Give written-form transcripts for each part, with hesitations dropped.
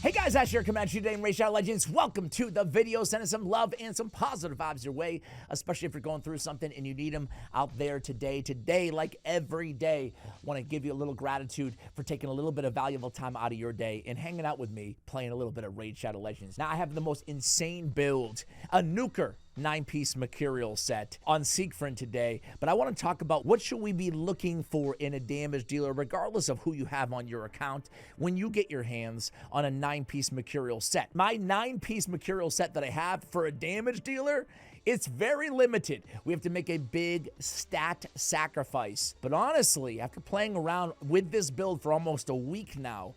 Hey guys, Ash here coming at you today in Raid Shadow Legends. Welcome to the video. Sending some love and some positive vibes your way, especially if you're going through something and you need them out there today. Today, like every day, want to give you a little gratitude for taking a little bit of valuable time out of your day and hanging out with me, playing a little bit of Raid Shadow Legends. Now, I have the most insane build, a nuker 9-piece mercurial set on Siegfried today, but I want to talk about what should we be looking for in a damage dealer, regardless of who you have on your account, when you get your hands on a 9-piece mercurial set. My 9-piece mercurial set that I have for a damage dealer, it's very limited. We have to make a big stat sacrifice. But honestly, after playing around with this build for almost a week now,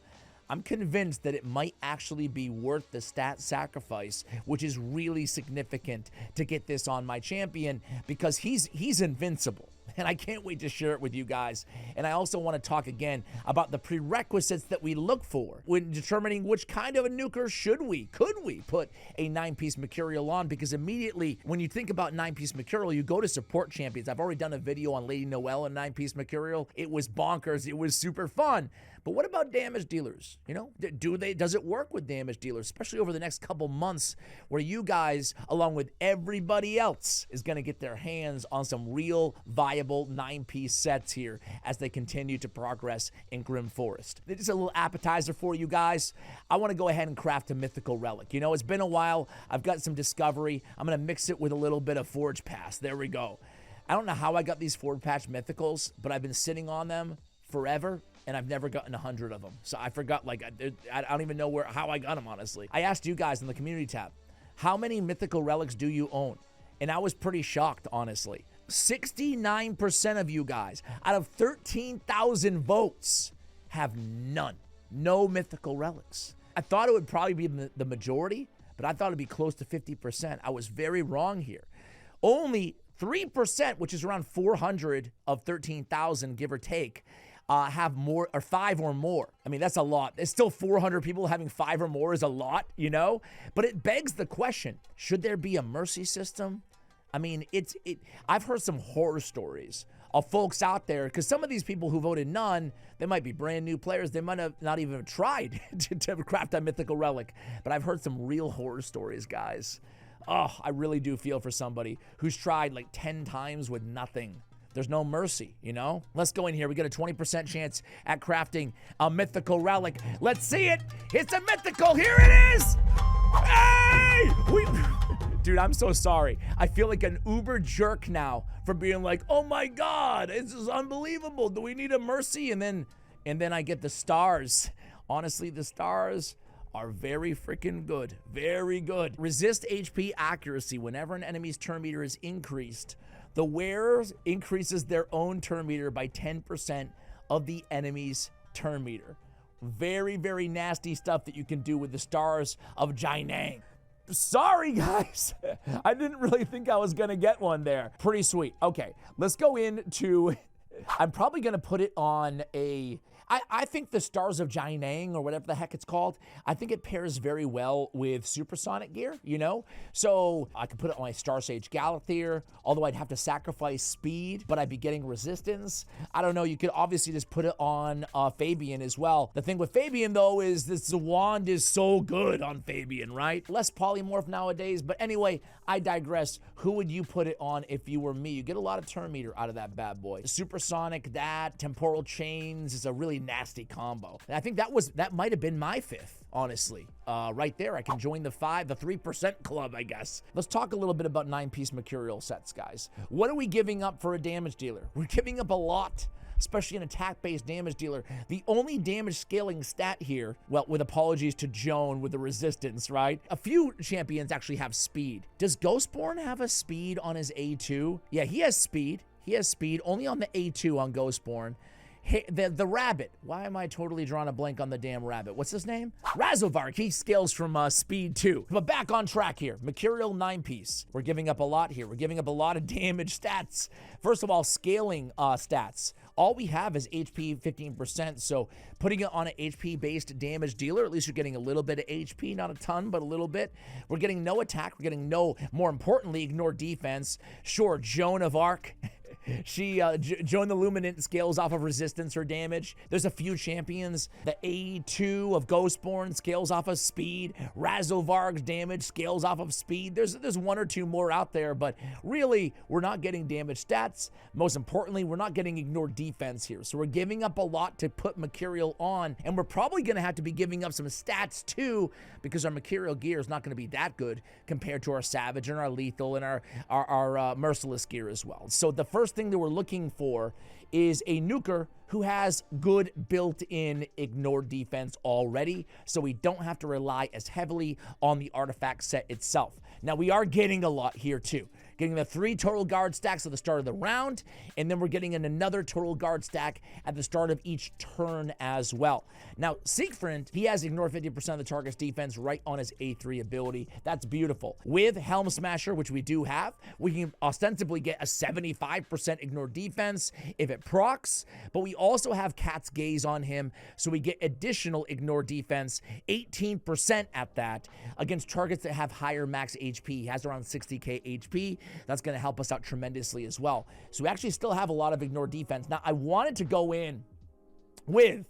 I'm convinced that it might actually be worth the stat sacrifice, which is really significant to get this on my champion because he's invincible. And I can't wait to share it with you guys. And I also want to talk again about the prerequisites that we look for when determining which kind of a nuker could we put a 9-piece mercurial on, because immediately when you think about 9-piece mercurial, you go to support champions. I've already done a video on Lady Noelle and 9-piece mercurial. It was bonkers. It was super fun. But what about damage dealers? You know, does it work with damage dealers, especially over the next couple months where you guys, along with everybody else, is going to get their hands on some real viable 9-piece sets here as they continue to progress in Grim Forest. This is a little appetizer for you guys. I want to go ahead and craft a mythical relic. You know, it's been a while. I've got some discovery. I'm going to mix it with a little bit of Forge Pass. There we go. I don't know how I got these Forge Pass mythicals, but I've been sitting on them forever, and I've never gotten 100 of them. So I forgot, like, I don't even know how I got them, honestly. I asked you guys in the community tab, how many mythical relics do you own? And I was pretty shocked, honestly. 69% of you guys, out of 13,000 votes, have none. No mythical relics. I thought it would probably be the majority, but I thought it'd be close to 50%. I was very wrong here. Only 3%, which is around 400 of 13,000, give or take, have more or 5 or more. I mean, that's a lot. It's still 400 people having 5 or more is a lot, you know? But it begs the question, should there be a mercy system? I mean, I've heard some horror stories of folks out there, because some of these people who voted none, they might be brand new players. They might have not even tried to craft a mythical relic. But I've heard some real horror stories, guys. Oh, I really do feel for somebody who's tried like 10 times with nothing. There's no mercy, you know? Let's go in here. We got a 20% chance at crafting a mythical relic. Let's see it. It's a mythical. Here it is. Hey! Dude, I'm so sorry. I feel like an uber jerk now for being like, oh my God, this is unbelievable. Do we need a mercy? And then I get the stars. Honestly, the stars are very freaking good. Very good. Resist HP accuracy. Whenever an enemy's turn meter is increased, the wearer increases their own turn meter by 10% of the enemy's turn meter. Very, very nasty stuff that you can do with the stars of Jianang. Sorry, guys. I didn't really think I was going to get one there. Pretty sweet. Okay, let's go into... I'm probably going to put it on a... I think the Stars of Jianang, or whatever the heck it's called, I think it pairs very well with supersonic gear, you know? So I could put it on my Star Sage Galathir, although I'd have to sacrifice speed, but I'd be getting resistance. I don't know, you could obviously just put it on Fabian as well. The thing with Fabian, though, is this wand is so good on Fabian, right? Less polymorph nowadays, but anyway, I digress. Who would you put it on if you were me? You get a lot of turn meter out of that bad boy. Supersonic, temporal chains is a really nasty combo. And I think that might have been my 5th, honestly. Right there, I can join the 3% club, I guess. Let's talk a little bit about 9-piece mercurial sets, guys. What are we giving up for a damage dealer? We're giving up a lot, especially an attack-based damage dealer. The only damage scaling stat here, well, with apologies to Joan with the resistance, right? A few champions actually have speed. Does Ghostborn have a speed on his A2? Yeah, he has speed. He has speed only on the A2 on Ghostborn. Hey, the rabbit. Why am I totally drawing a blank on the damn rabbit? What's his name? Razovark. He scales from speed 2. But back on track here. Mercurial 9-piece. We're giving up a lot here. We're giving up a lot of damage stats. First of all, scaling stats. All we have is HP 15%, so putting it on an HP-based damage dealer, at least you're getting a little bit of HP, not a ton, but a little bit. We're getting no attack. We're getting no, more importantly, ignore defense. Sure, Joan of Arc. She joined the Luminant, scales off of resistance or damage. There's a few champions. The A2 of Ghostborn scales off of speed. Razovarg's damage scales off of speed. There's one or two more out there, but really, we're not getting damage stats. Most importantly, we're not getting ignored defense here. So we're giving up a lot to put Mercurial on, and we're probably going to have to be giving up some stats too, because our Mercurial gear is not going to be that good compared to our Savage and our Lethal and our Merciless gear as well. So the first thing that we're looking for is a nuker who has good built-in ignored defense already, so we don't have to rely as heavily on the artifact set itself. Now, we are getting a lot here too. Getting the 3 total guard stacks at the start of the round, and then we're getting another total guard stack at the start of each turn as well. Now, Siegfried, he has ignored 50% of the target's defense right on his A3 ability. That's beautiful. With Helm Smasher, which we do have, we can ostensibly get a 75% ignored defense if it procs, but we also have Cat's Gaze on him, so we get additional ignored defense, 18% at that, against targets that have higher max HP. He has around 60k HP. That's going to help us out tremendously as well. So we actually still have a lot of ignored defense. Now, I wanted to go in with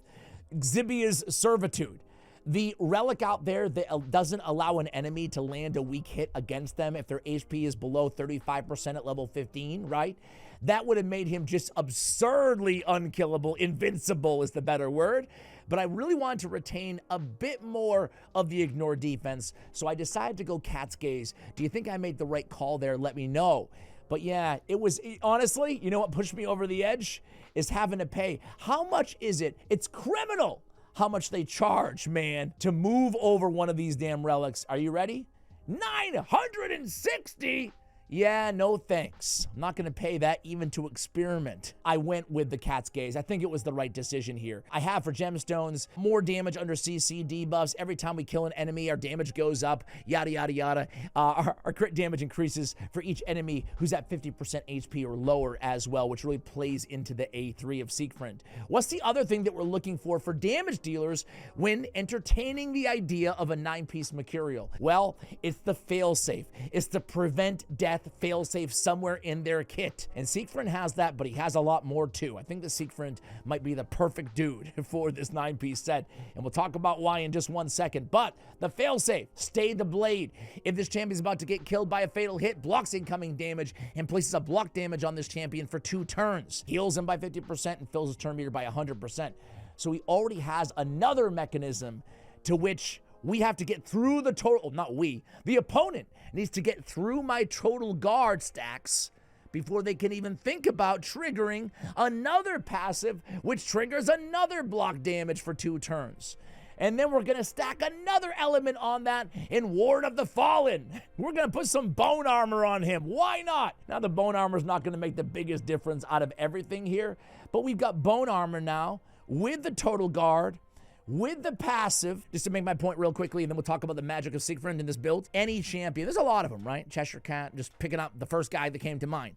Xibia's Servitude, the relic out there that doesn't allow an enemy to land a weak hit against them if their HP is below 35% at level 15, right? That would have made him just absurdly unkillable. Invincible is the better word. But I really wanted to retain a bit more of the ignore defense, so I decided to go Cat's Gaze. Do you think I made the right call there? Let me know. But yeah, honestly, you know what pushed me over the edge? Is having to pay. How much is it? It's criminal how much they charge, man, to move over one of these damn relics. Are you ready? 960? Yeah, no thanks. I'm not going to pay that even to experiment. I went with the Cat's Gaze. I think it was the right decision here. I have for gemstones more damage under CC debuffs. Every time we kill an enemy, our damage goes up, yada, yada, yada. Our crit damage increases for each enemy who's at 50% HP or lower as well, which really plays into the A3 of Siegfried. What's the other thing that we're looking for damage dealers when entertaining the idea of a 9-piece Mercurial? Well, it's the failsafe. It's the prevent death failsafe somewhere in their kit. And Siegfried has that, but he has a lot more too. I think the Siegfried might be the perfect dude for this 9-piece set, and we'll talk about why in just one second. But the failsafe, stay the blade. If this champion's about to get killed by a fatal hit, blocks incoming damage and places a block damage on this champion for 2 turns. Heals him by 50% and fills his turn meter by 100%. So he already has another mechanism to which we have to get through the total, not we, the opponent needs to get through my total guard stacks before they can even think about triggering another passive, which triggers another block damage for 2 turns. And then we're going to stack another element on that in Ward of the Fallen. We're going to put some bone armor on him. Why not? Now, the bone armor is not going to make the biggest difference out of everything here, but we've got bone armor now with the total guard, with the passive, just to make my point real quickly, and then we'll talk about the magic of Siegfried in this build. Any champion, there's a lot of them, right? Cheshire Cat, just picking up the first guy that came to mind.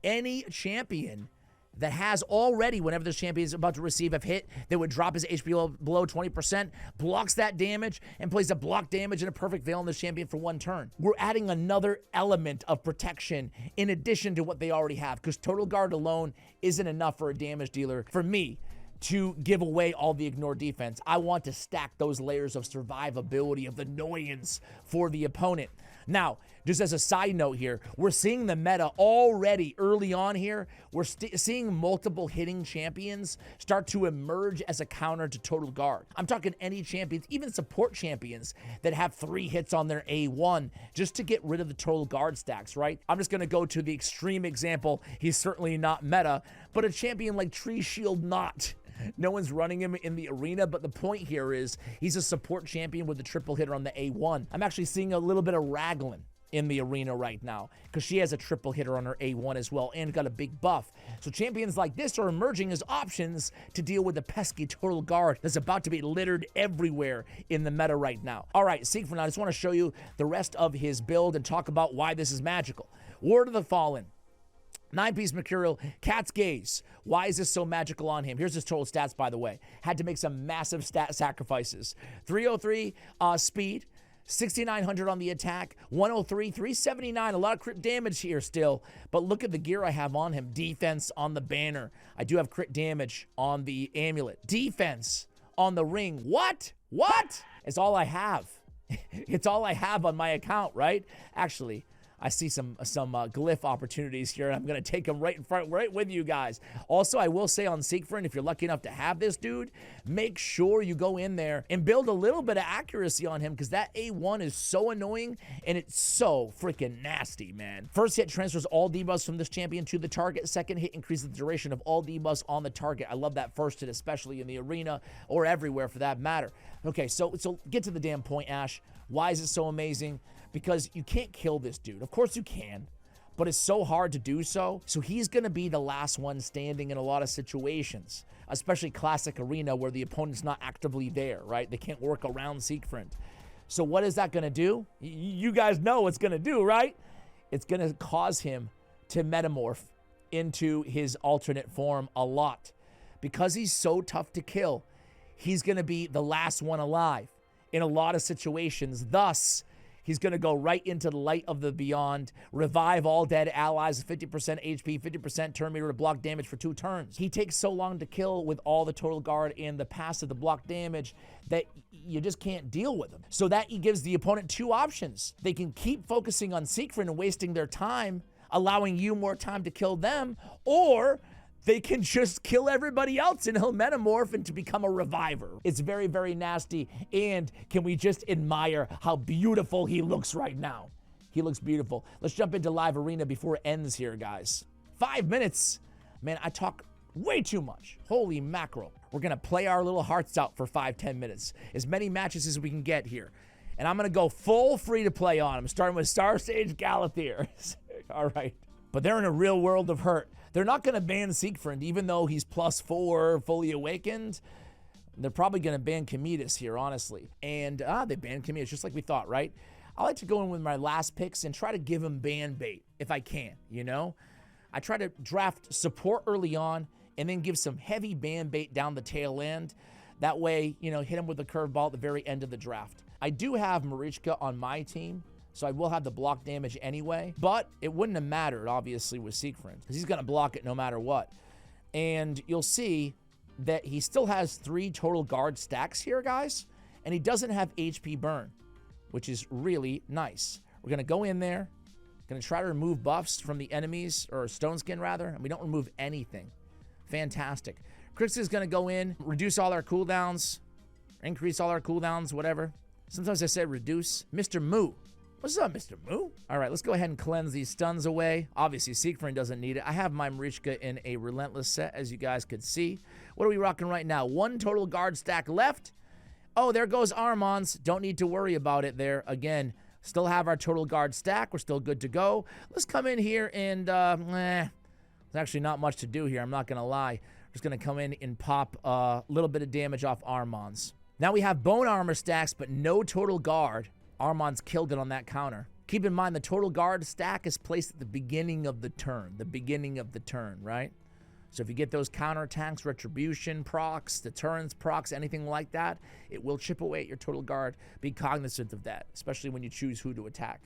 Any champion that has already, whenever this champion is about to receive a hit that would drop his HP below 20%, blocks that damage and plays a block damage and a perfect veil on this champion for 1 turn. We're adding another element of protection in addition to what they already have, because total guard alone isn't enough for a damage dealer, for me, to give away all the ignored defense. I want to stack those layers of survivability, of annoyance for the opponent. Now, just as a side note here, we're seeing the meta already early on here. We're seeing multiple hitting champions start to emerge as a counter to total guard. I'm talking any champions, even support champions that have 3 hits on their A1 just to get rid of the total guard stacks, right? I'm just going to go to the extreme example. He's certainly not meta, but a champion like Tree Shield Not. No one's running him in the arena, but the point here is he's a support champion with a triple hitter on the A1. I'm actually seeing a little bit of Raglan in the arena right now because she has a triple hitter on her A1 as well and got a big buff. So champions like this are emerging as options to deal with the pesky total guard that's about to be littered everywhere in the meta right now. All right, Siegfried, I just want to show you the rest of his build and talk about why this is magical. Ward of the Fallen. 9-piece Mercurial, Cat's Gaze. Why is this so magical on him? Here's his total stats, by the way. Had to make some massive stat sacrifices. 303 speed, 6,900 on the attack, 103, 379. A lot of crit damage here still, but look at the gear I have on him. Defense on the banner. I do have crit damage on the amulet. Defense on the ring. What? It's all I have. It's all I have on my account, right? Actually, I see some glyph opportunities here, and I'm going to take them right in front, right with you guys. Also, I will say on Siegfried, if you're lucky enough to have this dude, make sure you go in there and build a little bit of accuracy on him, because that A1 is so annoying, and it's so freaking nasty, man. First hit transfers all debuffs from this champion to the target. Second hit increases the duration of all debuffs on the target. I love that first hit, especially in the arena or everywhere for that matter. Okay, so get to the damn point, Ash. Why is it so amazing? Because you can't kill this dude. Of course you can, but it's so hard to do so. So he's going to be the last one standing in a lot of situations, especially classic arena where the opponent's not actively there, right? They can't work around Siegfried. So what is that going to do? You guys know what's going to do, right? It's going to cause him to metamorph into his alternate form a lot. Because he's so tough to kill, he's going to be the last one alive in a lot of situations. Thus, he's going to go right into the light of the beyond, revive all dead allies, 50% HP, 50% turn meter to block damage for 2 turns. He takes so long to kill with all the total guard and the passive, the block damage, that you just can't deal with him. So that gives the opponent 2 options. They can keep focusing on Siegfried and wasting their time, allowing you more time to kill them, or they can just kill everybody else and he'll metamorph and to become a reviver. It's very, very nasty. And can we just admire how beautiful he looks right now? He looks beautiful. Let's jump into live arena before it ends here, guys. 5 minutes. Man, I talk way too much. Holy mackerel. We're going to play our little hearts out for 5-10 minutes. As many matches as we can get here. And I'm going to go full free to play on him, starting with Star Sage Galathier. All right. But they're in a real world of hurt. They're not going to ban Siegfried, even though he's +4 fully awakened. They're probably going to ban Cometus here, honestly. And they banned Cometus, just like we thought, right? I like to go in with my last picks and try to give him ban bait, if I can, you know? I try to draft support early on and then give some heavy ban bait down the tail end. That way, you know, hit him with a curveball at the very end of the draft. I do have Marichka on my team, so I will have the block damage anyway, but it wouldn't have mattered, obviously, with Siegfried, because he's going to block it no matter what. And you'll see that he still has 3 total guard stacks here, guys, and he doesn't have HP burn, which is really nice. We're going to go in there, going to try to remove buffs from the enemies, or stone skin rather, and we don't remove anything. Fantastic. Crix is going to go in, reduce all our cooldowns, increase all our cooldowns, whatever. Sometimes I say reduce. Mr. Moo. What's up, Mr. Moo? All right, let's go ahead and cleanse these stuns away. Obviously, Siegfried doesn't need it. I have my Marichka in a Relentless set, as you guys could see. What are we rocking right now? 1 total guard stack left. Oh, there goes Armand's. Don't need to worry about it there. Again, still have our total guard stack. We're still good to go. Let's come in here and, there's actually not much to do here. I'm not going to lie. Just going to come in and pop a little bit of damage off Armand's. Now we have bone armor stacks, but no total guard. Armand's killed it on that counter. Keep in mind, the total guard stack is placed at the beginning of the turn. The beginning of the turn, right? So if you get those counterattacks, retribution procs, deterrence procs, anything like that, it will chip away at your total guard. Be cognizant of that, especially when you choose who to attack.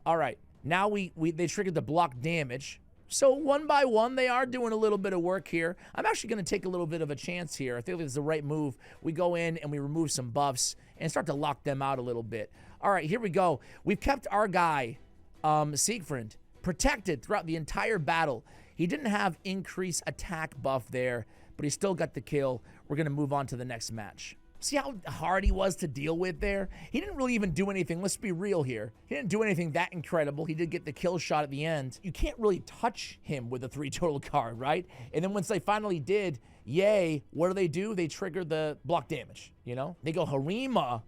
All right, now they triggered the block damage. So one by one, they are doing a little bit of work here. I'm actually going to take a little bit of a chance here. I think it's the right move. We go in and we remove some buffs and start to lock them out a little bit. All right, here we go. We've kept our guy, Siegfried, protected throughout the entire battle. He didn't have increased attack buff there, but he still got the kill. We're going to move on to the next match. See how hard he was to deal with there? He didn't really even do anything. Let's be real here. He didn't do anything that incredible. He did get the kill shot at the end. You can't really touch him with a 3 total card, right? And then once they finally did, yay, what do? They trigger the block damage, you know? They go Harima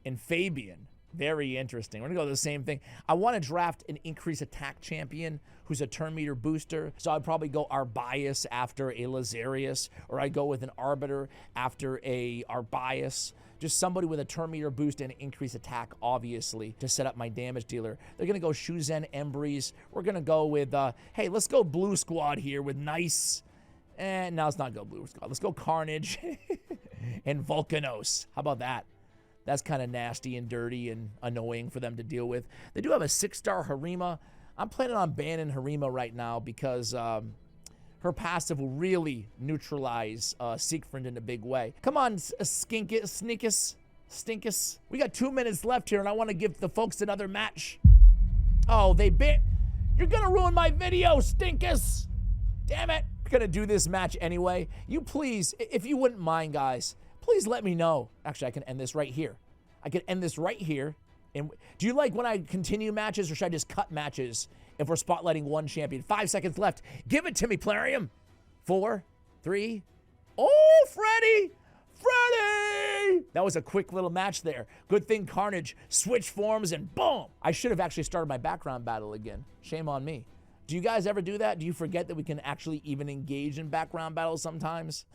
and Fabian. Very interesting. We're going to go the same thing. I want to draft an increased attack champion who's a turn meter booster. So I'd probably go Arbias after a Lazarius, or I'd go with an Arbiter after a Arbias. Just somebody with a turn meter boost and increased attack, obviously, to set up my damage dealer. They're going to go Shuzen, Embreeze. We're going to go with, hey, let's go Blue Squad here with Nice. And no, let's not go Blue Squad. Let's go Carnage and Volcanos. How about that? That's kind of nasty and dirty and annoying for them to deal with. They do have a 6-star Harima. I'm planning on banning Harima right now because her passive will really neutralize Siegfried in a big way. Come on, Stinkus. We got 2 minutes left here, and I want to give the folks another match. Oh, they bit. You're going to ruin my video, Stinkus. Damn it. I'm going to do this match anyway. You please, if you wouldn't mind, guys, please let me know. Actually, I can end this right here. I can end this right here. And do you like when I continue matches, or should I just cut matches if we're spotlighting one champion? 5 seconds left. Give it to me, Plarium. 4, 3. Oh, Freddy! That was a quick little match there. Good thing Carnage switched forms and boom! I should have actually started my background battle again. Shame on me. Do you guys ever do that? Do you forget that we can actually even engage in background battles sometimes?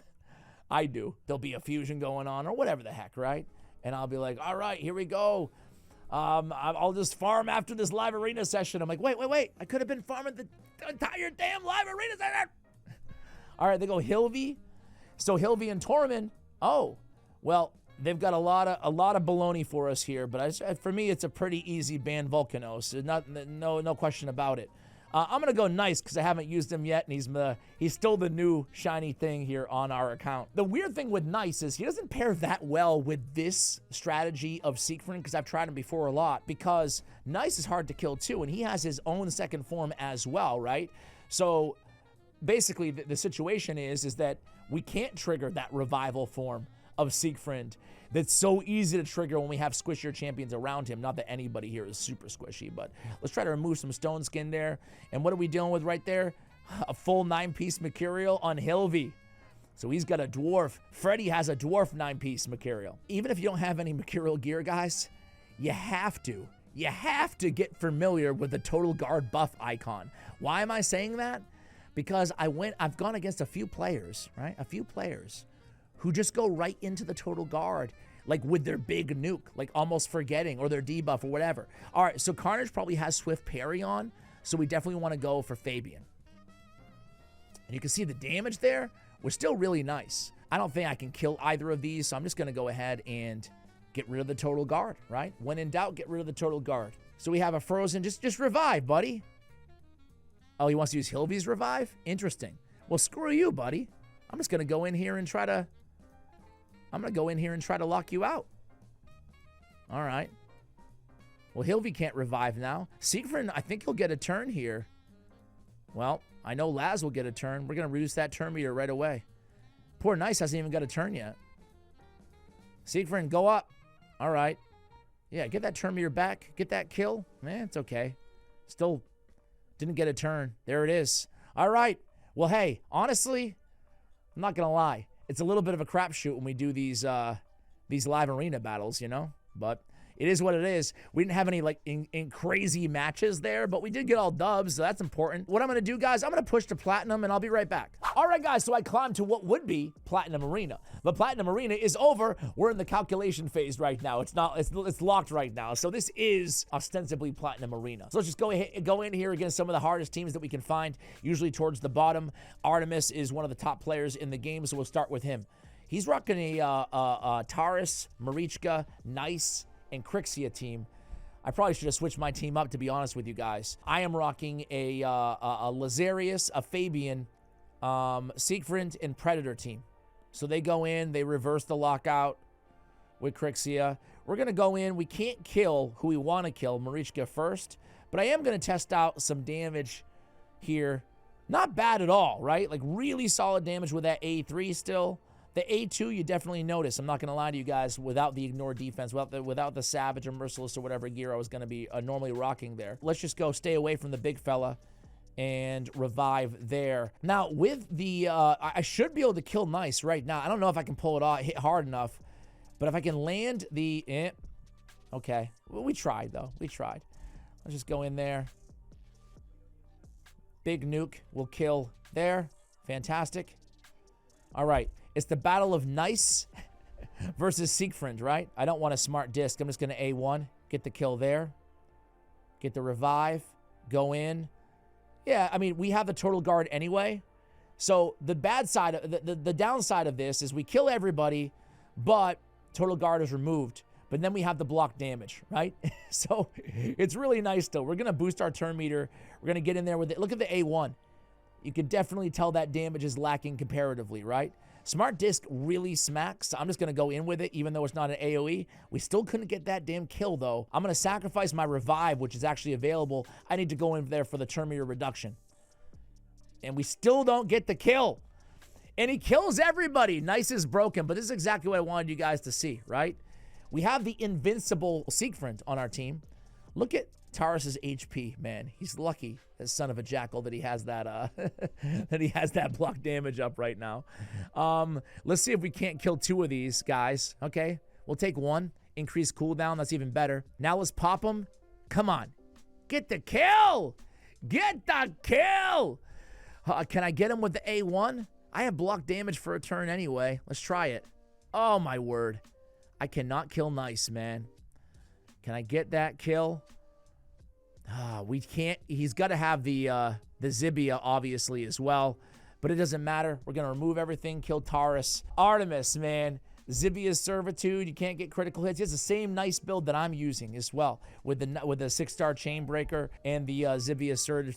I do. There'll be a fusion going on or whatever the heck, right? And I'll be like, all right, here we go. I'll just farm after this live arena session. I'm like, wait. I could have been farming the entire damn live arena session. All right, they go Hilvi. So Hilvi and Tormund. Oh, well, they've got a lot of baloney for us here, but for me, it's a pretty easy ban Volcanos. No question about it. I'm gonna go nice because I haven't used him yet, and he's still the new shiny thing here on our account. The weird thing with nice is he doesn't pair that well with this strategy of Siegfried, because I've tried him before a lot, because nice is hard to kill too, and he has his own second form as well, right? So basically the situation is that we can't trigger that revival form of Siegfried that's so easy to trigger when we have squishier champions around him. Not that anybody here is super squishy, but let's try to remove some stone skin there. And what are we dealing with right there? A full 9-piece Mercurial on Hilvi. So he's got a dwarf. Freddy has a dwarf 9-piece Mercurial. Even if you don't have any Mercurial gear, guys, you have to get familiar with the Total Guard buff icon. Why am I saying that? Because I've gone against a few players, right? A few players who just go right into the Total Guard, like with their big nuke, like almost forgetting, or their debuff or whatever. All right, so Carnage probably has Swift Parry on, so we definitely want to go for Fabian. And you can see the damage there was still really nice. I don't think I can kill either of these, so I'm just going to go ahead and get rid of the Total Guard, right? When in doubt, get rid of the Total Guard. So we have a frozen, just revive, buddy. Oh, he wants to use Hilvi's revive? Interesting. Well, screw you, buddy. I'm just going to go in here and try to... lock you out. All right. Well, Hilvi can't revive now. Siegfried, I think he'll get a turn here. Well, I know Laz will get a turn. We're going to reduce that turn meter right away. Poor Nice hasn't even got a turn yet. Siegfried, go up. All right. Yeah, get that turn meter back. Get that kill. It's okay. Still didn't get a turn. There it is. All right. Well, hey, honestly, I'm not going to lie. It's a little bit of a crapshoot when we do these live arena battles, you know? But it is what it is. We didn't have any, like, in crazy matches there, but we did get all dubs, so that's important. What I'm going to do, guys, I'm going to push to Platinum, and I'll be right back. All right, guys, so I climbed to what would be Platinum Arena. But Platinum Arena is over. We're in the calculation phase right now. It's locked right now. So this is ostensibly Platinum Arena. So let's just go in here against some of the hardest teams that we can find, usually towards the bottom. Artemis is one of the top players in the game, so we'll start with him. He's rocking a Taurus, Marichka, Nice, and Crixia team. I probably should have switched my team up, to be honest with you guys. I am rocking a Lazarius, a Fabian, Siegfried, and Predator team. So they go in, they reverse the lockout with Crixia. We're going to go in. We can't kill who we want to kill, Marichka first, but I am going to test out some damage here. Not bad at all, right? Like really solid damage with that A3 still. The A2 you definitely notice. I'm not going to lie to you guys, without the ignore defense, without the Savage or Merciless or whatever gear I was going to be normally rocking there. Let's just go stay away from the big fella and revive there. Now, with the... I should be able to kill Nice right now. I don't know if I can pull it off, hit hard enough, but if I can land the... Okay. Well, we tried, though. We tried. Let's just go in there. Big nuke will kill there. Fantastic. All right. It's the battle of Nice versus Siegfried, right? I don't want a smart disc. I'm just going to A1. Get the kill there. Get the revive. Go in. Yeah, I mean, we have the Total Guard anyway. So the bad side, the downside of this is we kill everybody, but Total Guard is removed. but then we have the block damage, right? So it's really nice though. We're going to boost our turn meter. We're going to get in there with it. Look at the A1. You can definitely tell that damage is lacking comparatively, right? Smart Disc really smacks. I'm just going to go in with it, even though it's not an AoE. We still couldn't get that damn kill, though. I'm going to sacrifice my revive, which is actually available. I need to go in there for the turn meter reduction. And we still don't get the kill. And he kills everybody. Nice is broken, but this is exactly what I wanted you guys to see, right? We have the Invincible Siegfried on our team. Look at Taurus's HP, man. He's lucky, that son of a jackal, that he has that that he has that block damage up right now. Let's see if we can't kill 2 of these guys. Okay, we'll take 1. Increase cooldown. That's even better. Now let's pop them. Come on, get the kill. Get the kill. Can I get him with the A1? I have block damage for a turn anyway. Let's try it. Oh my word, I cannot kill Nice, man. Can I get that kill? We can't. He's got to have the Zibia, obviously, as well. But it doesn't matter. We're going to remove everything, kill Taurus. Artemis, man. Zibia's Servitude. You can't get critical hits. It's the same nice build that I'm using as well. With the 6-star Chain Breaker and the Zibia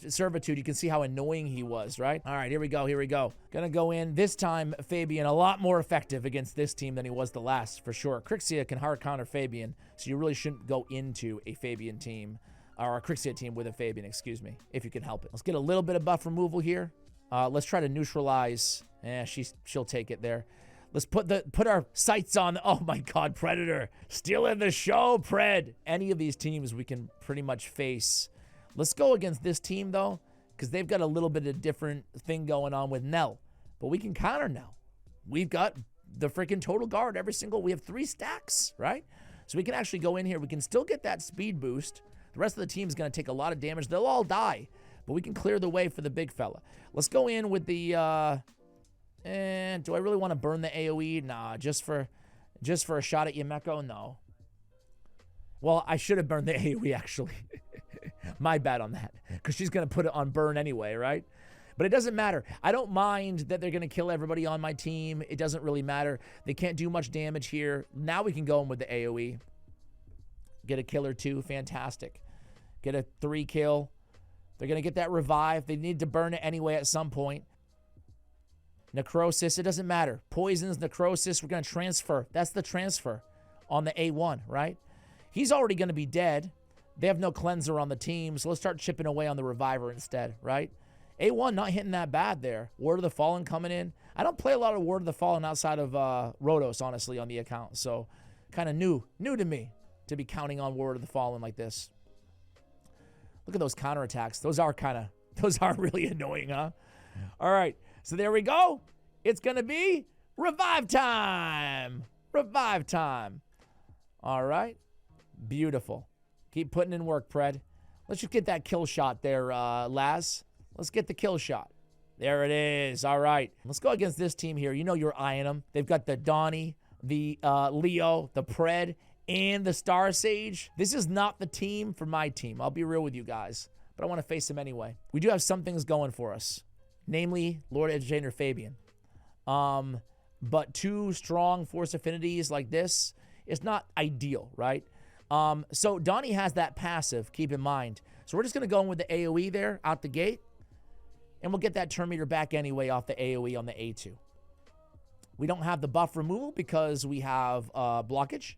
Servitude. You can see how annoying he was, right? All right, here we go. Here we go. Gonna go in. This time, Fabian, a lot more effective against this team than he was the last, for sure. Crixia can hard counter Fabian, so you really shouldn't go into a Fabian team. Or a Crixia team with a Fabian, excuse me, if you can help it. Let's get a little bit of buff removal here. Let's try to neutralize. She'll take it there. Let's put our sights on. Oh my God, Predator. Still in the show, Pred. Any of these teams we can pretty much face. Let's go against this team, though, because they've got a little bit of different thing going on with Nell. But we can counter Nell. We've got the freaking total guard every single. We have 3 stacks, right? So we can actually go in here. We can still get that speed boost. The rest of the team is going to take a lot of damage. They'll all die, but we can clear the way for the big fella. Let's go in with the, do I really want to burn the AoE? Nah, just for a shot at Yumeko? No. Well, I should have burned the AoE, actually. My bad on that, because she's going to put it on burn anyway, right? But it doesn't matter. I don't mind that they're going to kill everybody on my team. It doesn't really matter. They can't do much damage here. Now we can go in with the AoE. Get a kill or 2. Fantastic. Get a 3 kill. They're going to get that revive. They need to burn it anyway at some point. Necrosis, it doesn't matter. Poisons, necrosis, we're going to transfer. That's the transfer on the A1, right? He's already going to be dead. They have no cleanser on the team, so let's start chipping away on the reviver instead, right? A1 not hitting that bad there. Word of the Fallen coming in. I don't play a lot of Word of the Fallen outside of Rotos, honestly, on the account, so kind of new to me to be counting on Word of the Fallen like this. Look at those counterattacks. Those are really annoying, huh? All right, so there we go. It's going to be revive time. Revive time. All right. Beautiful. Keep putting in work, Pred. Let's just get that kill shot there, Laz. Let's get the kill shot. There it is. All right. Let's go against this team here. You know you're eyeing them. They've got the Donnie, the Leo, the Pred, and the Star Sage. This is not the team for my team. I'll be real with you guys, but I want to face them anyway. We do have some things going for us, namely Lord Entertainer Fabian. But 2 strong force affinities like this is not ideal, right? So Donnie has that passive, keep in mind. So we're just going to go in with the AoE there out the gate, and we'll get that turn meter back anyway off the AoE on the A2. We don't have the buff removal because we have blockage.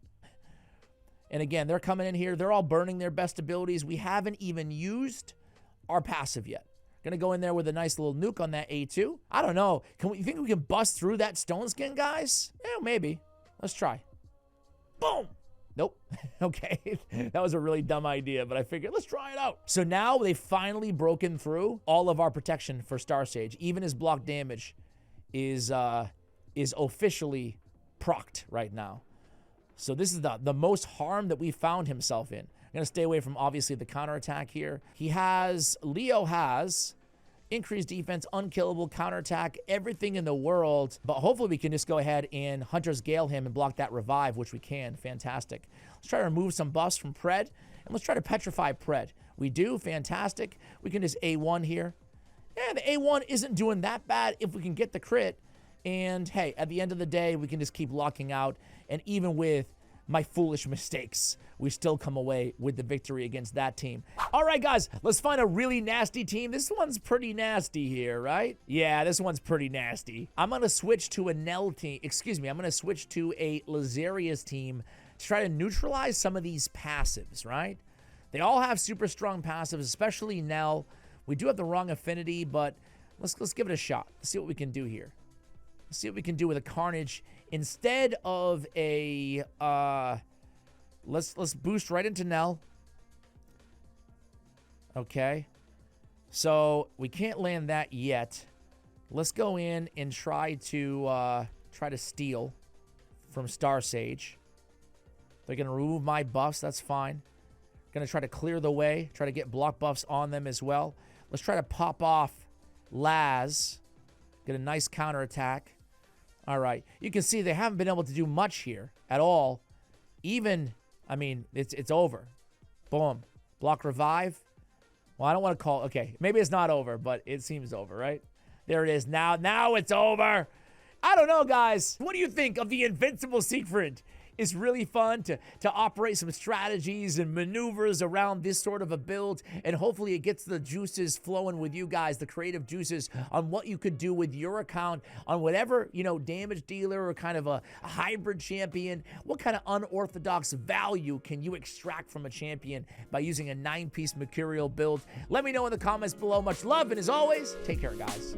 And again, they're coming in here. They're all burning their best abilities. We haven't even used our passive yet. Going to go in there with a nice little nuke on that A2. I don't know. You think we can bust through that stone skin, guys? Yeah, maybe. Let's try. Boom. Nope. Okay. That was a really dumb idea, but I figured let's try it out. So now they've finally broken through all of our protection for Star Sage. Even his block damage is officially procced right now. So this is the most harm that we found himself in. I'm going to stay away from, obviously, the counterattack here. Leo has increased defense, unkillable, counterattack, everything in the world. But hopefully we can just go ahead and Hunter's Gale him and block that revive, which we can. Fantastic. Let's try to remove some buffs from Pred, and let's try to petrify Pred. We do. Fantastic. We can just A1 here. Yeah, the A1 isn't doing that bad if we can get the crit. And, hey, at the end of the day, we can just keep locking out. And even with my foolish mistakes, we still come away with the victory against that team. All right, guys, let's find a really nasty team. This one's pretty nasty here, right? Yeah, this one's pretty nasty. I'm going to switch to a Nell team. Excuse me, I'm going to switch to a Lazarius team to try to neutralize some of these passives, right? They all have super strong passives, especially Nell. We do have the wrong affinity, but let's give it a shot. Let's see what we can do here. Let's see what we can do with a Carnage instead of a let's boost right into Nell. Okay. So we can't land that yet. Let's go in and try to steal from Star Sage. They're gonna remove my buffs, that's fine. Gonna try to clear the way, try to get block buffs on them as well. Let's try to pop off Laz. Get a nice counterattack. All right. You can see they haven't been able to do much here at all. Even, I mean, it's over. Boom. Block revive. Well, I don't want to call, okay. Maybe it's not over, but it seems over, right? There it is. Now it's over. I don't know, guys. What do you think of the Invincible Siegfried? It's really fun to operate some strategies and maneuvers around this sort of a build, and hopefully it gets the juices flowing with you guys, the creative juices on what you could do with your account on whatever, you know, damage dealer or kind of a hybrid champion. What kind of unorthodox value can you extract from a champion by using a 9-piece mercurial build? Let me know in the comments below. Much love, and as always, take care, guys.